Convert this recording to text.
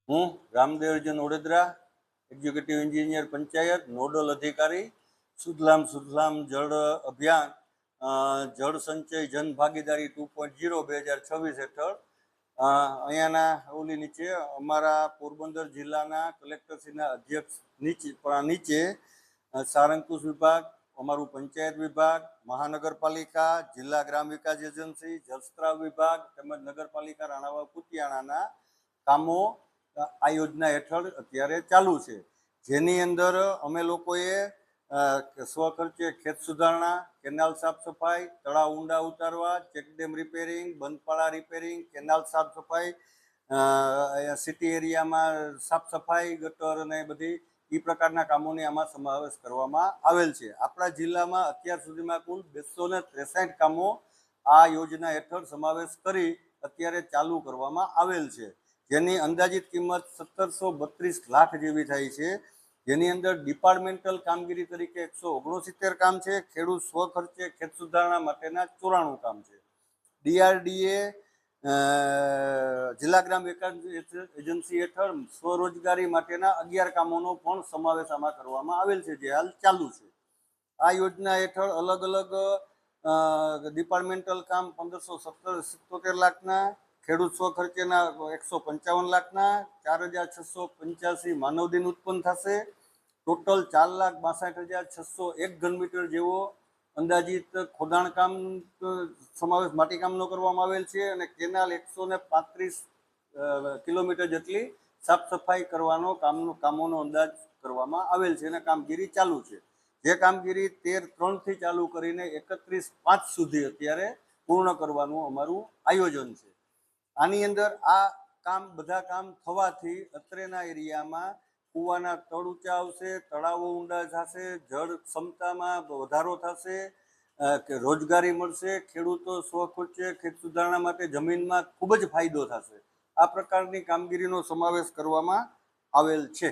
હું Ramdevjan Odedara, executive engineer panchayat, nodal અધિકારી, સુજલામ જળ અભિયાન, જળ સંચય જન ભાગીદારી 2.0 2026 હેઠળ અહીંયાના ઓલી નીચે અમારા પોરબંદર જિલ્લાના કલેક્ટરશ્રીના અધ્યક્ષ નીચે સારંગપુર વિભાગ, અમારું પંચાયત વિભાગ, મહાનગરપાલિકા, જિલ્લા ગ્રામ વિકાસ એજન્સી, જલસ્ત્રાવ વિભાગ તેમજ નગરપાલિકા રાણાવાવ કુતિયાણાના કામો આ યોજના હેઠળ અત્યારે ચાલુ છે, જેની અંદર અમે લોકોએ સ્વખર્ચે ખેત સુધારણા, કેનાલ સાફ સફાઈ, તળાવ ઊંડા ઉતારવા, ચેકડેમ રિપેરિંગ, બંધપાળા રિપેરિંગ, કેનાલ સાફ સફાઈ, સિટી એરિયામાં સાફ સફાઈ, ગટર અને બધી એ પ્રકારના કામોને આમાં સમાવેશ કરવામાં આવેલ છે. આપણા જિલ્લામાં અત્યાર સુધીમાં કુલ 263 કામો આ યોજના હેઠળ સમાવેશ કરી અત્યારે ચાલુ કરવામાં આવેલ છે, જેની અંદાજિત કિંમત 1732 લાખ જેવી થાય છે, જેની અંદર ડિપાર્ટમેન્ટલ કામગીરી તરીકે 169 કામ છે, ખેડૂત સ્વખર્ચે ખેત સુધારણા માટેના 94 કામ છે. ડીઆરડીએ જિલ્લા ગ્રામ વિકાસ એજન્સી હેઠળ સ્વરોજગારી માટેના 11 કામોનો પણ સમાવેશ આમાં કરવામાં આવેલ છે, જે હાલ ચાલુ છે. આ યોજના હેઠળ અલગ અલગ ડિપાર્ટમેન્ટલ કામ 1577 લાખના, ખેડૂત સ્વખર્ચેના 155 લાખના, 4685 માનવદિન ઉત્પન્ન થશે. ટોટલ 4,62,601 ઘનમીટર જેવો અંદાજિત ખોદાણ કામ સમાવેશ માટીકામનો કરવામાં આવેલ છે, અને કેનાલ 135 કિલોમીટર જેટલી સાફ સફાઈ કરવાનો કામોનો અંદાજ કરવામાં આવેલ છે, અને કામગીરી ચાલુ છે, જે કામગીરી 13/3 ચાલુ કરીને 31/5 સુધી અત્યારે પૂર્ણ કરવાનું અમારું આયોજન છે. આની અંદર આ બધા કામ થવાથી અત્રેના એરિયામાં કૂવાના તળ ઊંચા આવશે, તળાવો ઊંડા થશે, જળ ક્ષમતામાં વધારો થશે, રોજગારી મળશે, ખેડૂતો સ્વખર્ચે ખેત સુધારણા માટે જમીનમાં ખૂબ જ ફાયદો થશે. આ પ્રકારની કામગીરીનો સમાવેશ કરવામાં આવેલ છે.